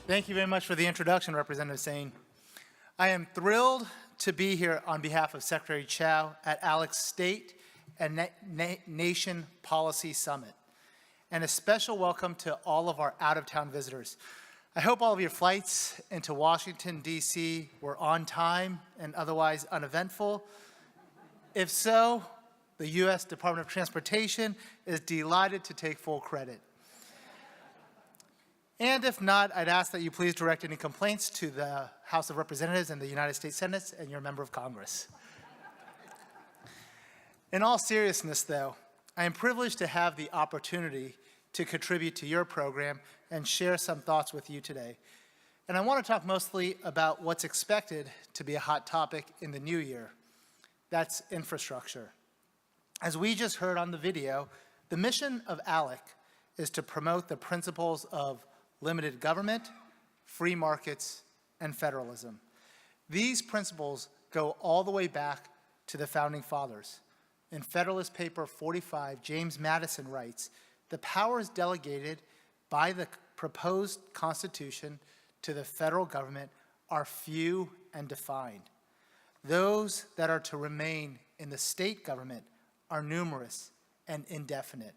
Thank you very much for the introduction, Representative Sain. I am thrilled to be here on behalf of Secretary Chow at ALEC's State and Nation Policy Summit. And a special welcome to all of our out-of-town visitors. I hope all of your flights into Washington, D.C. were on time and otherwise uneventful. If so, the U.S. Department of Transportation is delighted to take full credit. And if not, I'd ask that you please direct any complaints to the House of Representatives and the United States Senate and your member of Congress. In all seriousness, though, I am privileged to have the opportunity to contribute to your program and share some thoughts with you today. And I want to talk mostly about what's expected to be a hot topic in the new year. That's infrastructure. As we just heard on the video, the mission of ALEC is to promote the principles of limited government, free markets, and federalism. These principles go all the way back to the Founding Fathers. In Federalist Paper 45, James Madison writes, "The powers delegated by the proposed Constitution to the federal government are few and defined. Those that are to remain in the state government are numerous and indefinite."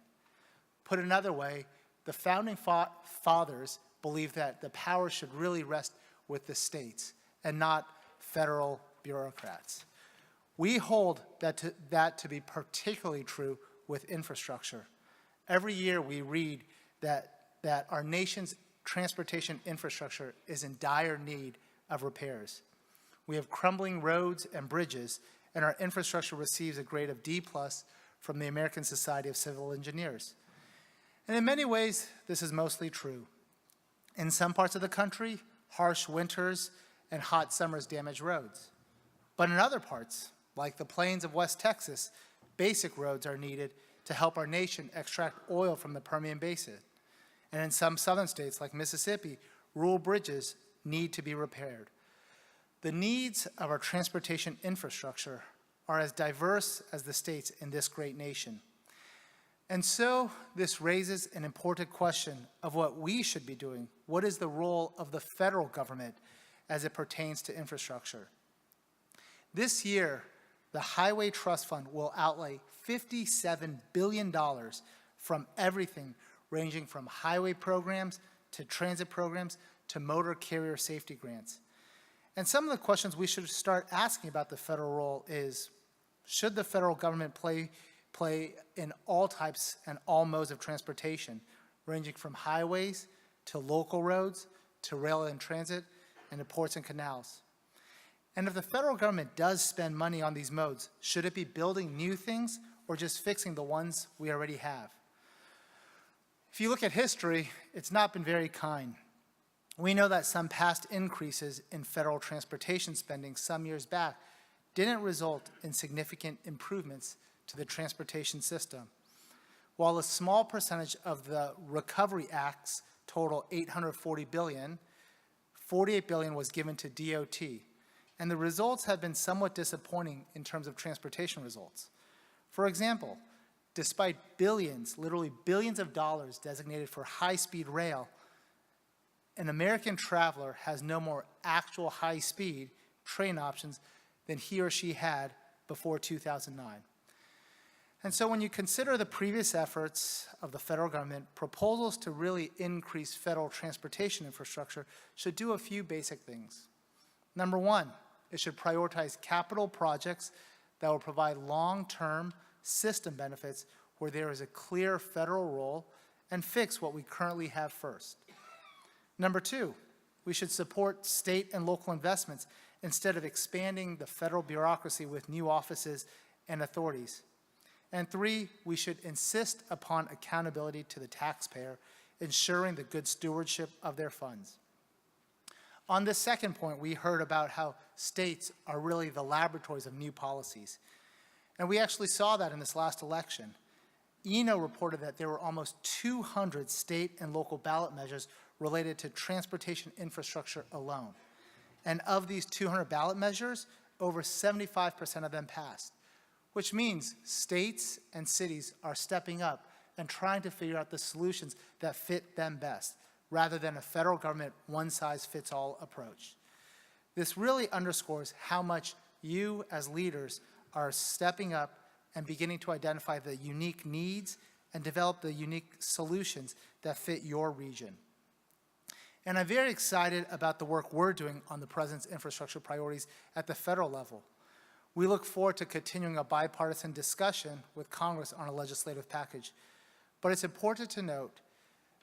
Put another way, the Founding Fathers believed that the power should really rest with the states and not federal bureaucrats. We hold that to be particularly true with infrastructure. Every year we read that our nation's transportation infrastructure is in dire need of repairs. We have crumbling roads and bridges, and our infrastructure receives a grade of D+ from the American Society of Civil Engineers. And in many ways, this is mostly true. In some parts of the country, harsh winters and hot summers damage roads. But in other parts, like the plains of West Texas, basic roads are needed to help our nation extract oil from the Permian Basin. And in some southern states, like Mississippi, rural bridges need to be repaired. The needs of our transportation infrastructure are as diverse as the states in this great nation. And so this raises an important question of what we should be doing. What is the role of the federal government as it pertains to infrastructure? This year, the Highway Trust Fund will outlay $57 billion from everything ranging from highway programs to transit programs to motor carrier safety grants. And some of the questions we should start asking about the federal role is, should the federal government play in all types and all modes of transportation, ranging from highways to local roads to rail and transit and to ports and canals? And if the federal government does spend money on these modes, should it be building new things or just fixing the ones we already have? If you look at history, it's not been very kind. We know that some past increases in federal transportation spending some years back didn't result in significant improvements to the transportation system. While a small percentage of the Recovery Act's total $840 billion, $48 billion was given to DOT. And the results have been somewhat disappointing in terms of transportation results. For example, despite billions, literally billions of dollars designated for high-speed rail, an American traveler has no more actual high-speed train options than he or she had before 2009. And so when you consider the previous efforts of the federal government, proposals to really increase federal transportation infrastructure should do a few basic things. Number one, it should prioritize capital projects that will provide long-term system benefits where there is a clear federal role and fix what we currently have first. Number two, we should support state and local investments instead of expanding the federal bureaucracy with new offices and authorities. And three, we should insist upon accountability to the taxpayer, ensuring the good stewardship of their funds. On this second point, we heard about how states are really the laboratories of new policies. And we actually saw that in this last election. ENO reported that there were almost 200 state and local ballot measures related to transportation infrastructure alone. And of these 200 ballot measures, over 75% of them passed, which means states and cities are stepping up and trying to figure out the solutions that fit them best, rather than a federal government one-size-fits-all approach. This really underscores how much you as leaders are stepping up and beginning to identify the unique needs and develop the unique solutions that fit your region. And I'm very excited about the work we're doing on the President's infrastructure priorities at the federal level. We look forward to continuing a bipartisan discussion with Congress on a legislative package. But it's important to note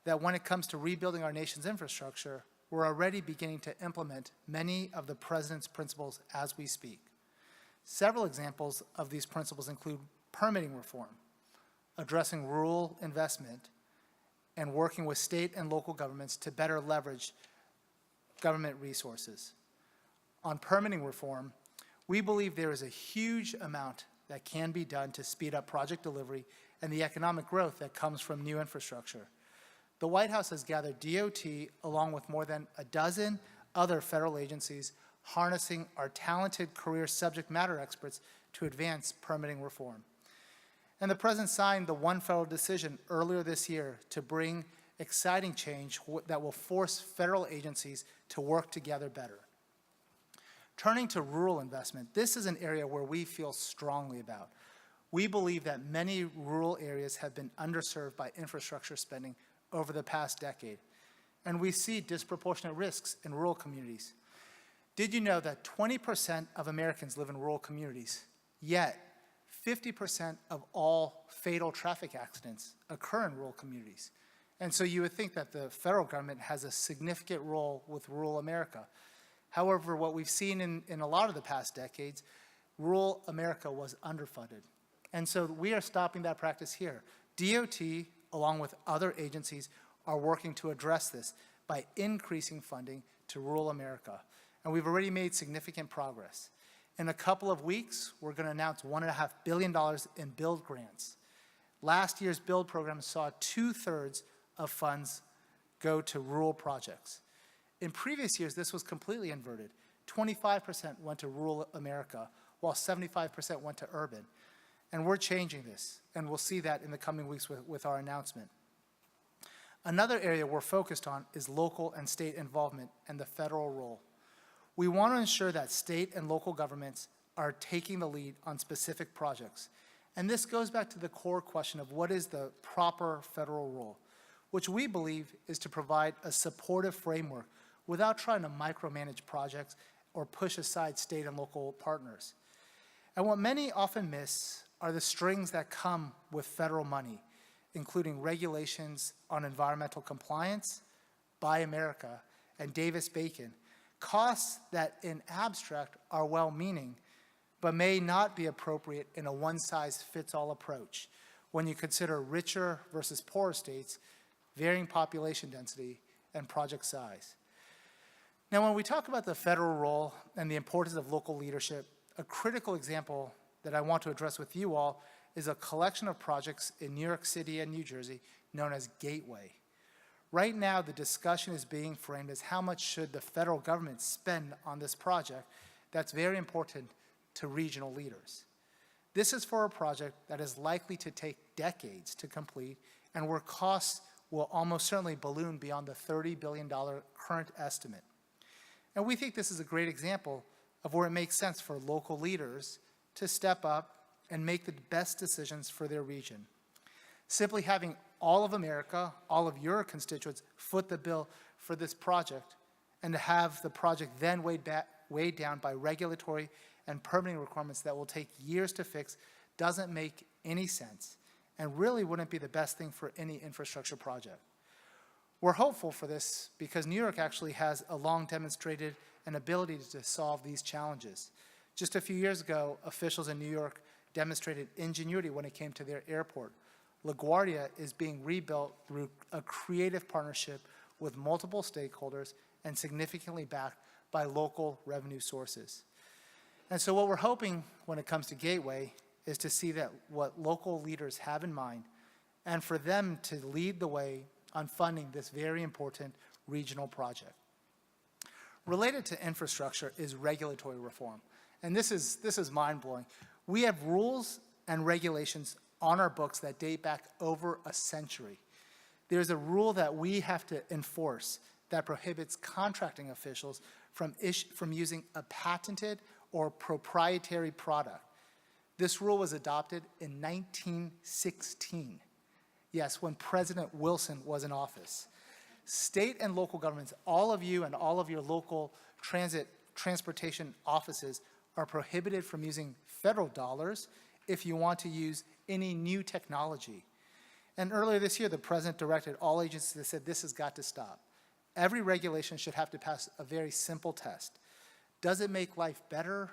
that when it comes to rebuilding our nation's infrastructure, we're already beginning to implement many of the President's principles as we speak. Several examples of these principles include permitting reform, addressing rural investment, and working with state and local governments to better leverage government resources. On permitting reform, we believe there is a huge amount that can be done to speed up project delivery and the economic growth that comes from new infrastructure. The White House has gathered DOT along with more than a dozen other federal agencies harnessing our talented career subject matter experts to advance permitting reform. And the President signed the One Federal Decision earlier this year to bring exciting change that will force federal agencies to work together better. Turning to rural investment, this is an area where we feel strongly about. We believe that many rural areas have been underserved by infrastructure spending over the past decade, and we see disproportionate risks in rural communities. Did you know that 20% of Americans live in rural communities, yet 50% of all fatal traffic accidents occur in rural communities? And so you would think that the federal government has a significant role with rural America. However, what we've seen in a lot of the past decades, rural America was underfunded. And so we are stopping that practice here. DOT, along with other agencies, are working to address this by increasing funding to rural America. And we've already made significant progress. In a couple of weeks, we're going to announce $1.5 billion in build grants. Last year's build program saw 2/3 of funds go to rural projects. In previous years, this was completely inverted. 25% went to rural America, while 75% went to urban. And we're changing this, and we'll see that in the coming weeks with our announcement. Another area we're focused on is local and state involvement and the federal role. We want to ensure that state and local governments are taking the lead on specific projects. And this goes back to the core question of what is the proper federal role, which we believe is to provide a supportive framework without trying to micromanage projects or push aside state and local partners. And what many often miss are the strings that come with federal money, including regulations on environmental compliance, Buy America, and Davis-Bacon, costs that in abstract are well-meaning, but may not be appropriate in a one-size-fits-all approach when you consider richer versus poorer states, varying population density, and project size. Now, when we talk about the federal role and the importance of local leadership, a critical example that I want to address with you all is a collection of projects in New York City and New Jersey known as Gateway. Right now, the discussion is being framed as how much should the federal government spend on this project that's very important to regional leaders. This is for a project that is likely to take decades to complete and where costs will almost certainly balloon beyond the $30 billion current estimate. And we think this is a great example of where it makes sense for local leaders to step up and make the best decisions for their region. Simply having all of America, all of your constituents, foot the bill for this project and to have the project then weighed down by regulatory and permitting requirements that will take years to fix doesn't make any sense and really wouldn't be the best thing for any infrastructure project. We're hopeful for this because New York actually has a long demonstrated an ability to solve these challenges. Just a few years ago, officials in New York demonstrated ingenuity when it came to their airport. LaGuardia is being rebuilt through a creative partnership with multiple stakeholders and significantly backed by local revenue sources. And so what we're hoping when it comes to Gateway is to see that what local leaders have in mind and for them to lead the way on funding this very important regional project. Related to infrastructure is regulatory reform. And this is mind-blowing. We have rules and regulations on our books that date back over a century. There's a rule that we have to enforce that prohibits contracting officials from using a patented or proprietary product. This rule was adopted in 1916. Yes, when President Wilson was in office. State and local governments, all of you and all of your local transportation offices are prohibited from using federal dollars if you want to use any new technology. And earlier this year, the president directed all agencies that said this has got to stop. Every regulation should have to pass a very simple test. Does it make life better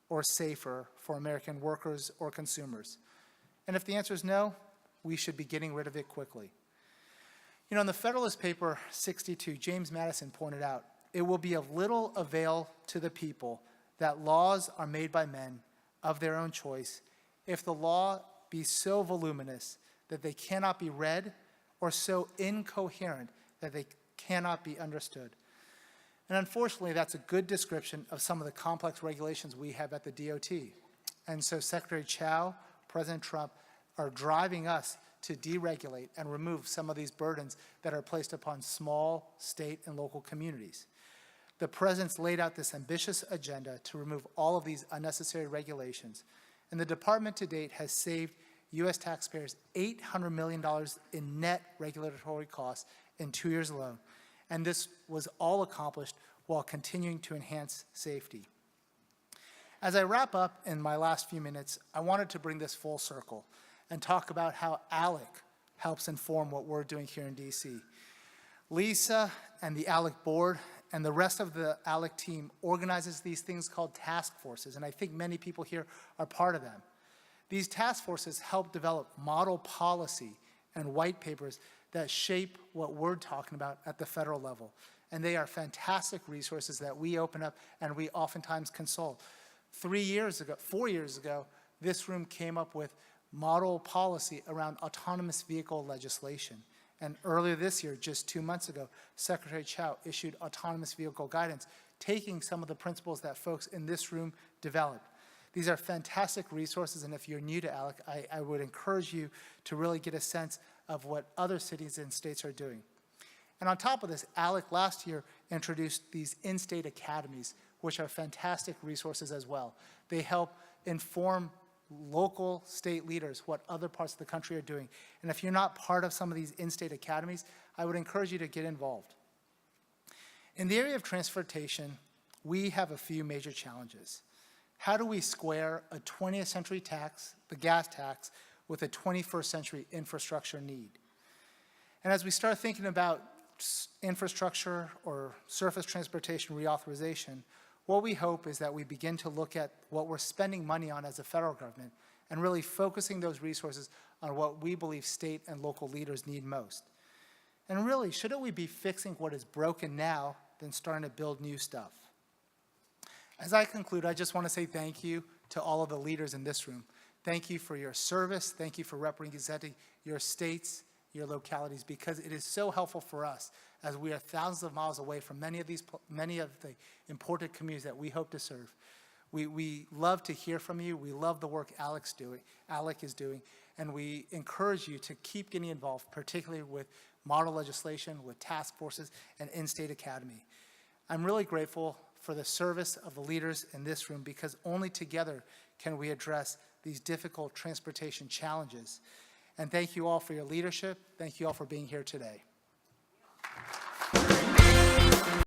or safer for American workers or consumers? And if the answer is no, we should be getting rid of it quickly. You know, in the Federalist Paper 62, James Madison pointed out, it will be of little avail to the people that laws are made by men of their own choice if the law be so voluminous that they cannot be read or so incoherent that they cannot be understood. And unfortunately, that's a good description of some of the complex regulations we have at the DOT. And so Secretary Chao, President Trump are driving us to deregulate and remove some of these burdens that are placed upon small state and local communities. The President's laid out this ambitious agenda to remove all of these unnecessary regulations, and the Department to date has saved U.S. taxpayers $800 million in net regulatory costs in 2 years alone, and this was all accomplished while continuing to enhance safety. As I wrap up in my last few minutes, I wanted to bring this full circle and talk about how ALEC helps inform what we're doing here in DC. Lisa and the ALEC board and the rest of the ALEC team organizes these things called task forces, and I think many people here are part of them. These task forces help develop model policy and white papers that shape what we're talking about at the federal level. And they are fantastic resources that we open up and we oftentimes consult. 4 years ago, this room came up with model policy around autonomous vehicle legislation. And earlier this year, just 2 months ago, Secretary Chao issued autonomous vehicle guidance, taking some of the principles that folks in this room developed. These are fantastic resources, and if you're new to ALEC, I would encourage you to really get a sense of what other cities and states are doing. And on top of this, ALEC last year introduced these in-state academies, which are fantastic resources as well. They help inform local state leaders what other parts of the country are doing. And if you're not part of some of these in-state academies, I would encourage you to get involved. In the area of transportation, we have a few major challenges. How do we square a 20th century tax, the gas tax, with a 21st century infrastructure need? And as we start thinking about infrastructure or surface transportation reauthorization, what we hope is that we begin to look at what we're spending money on as a federal government and really focusing those resources on what we believe state and local leaders need most. And really, shouldn't we be fixing what is broken now than starting to build new stuff? As I conclude, I just want to say thank you to all of the leaders in this room. Thank you for your service. Thank you for representing your states, your localities, because it is so helpful for us as we are thousands of miles away from many of the important communities that we hope to serve. We love to hear from you. We love the work ALEC is doing, and we encourage you to keep getting involved, particularly with model legislation, with task forces, and in-state academy. I'm really grateful for the service of the leaders in this room, because only together can we address these difficult transportation challenges. And thank you all for your leadership. Thank you all for being here today.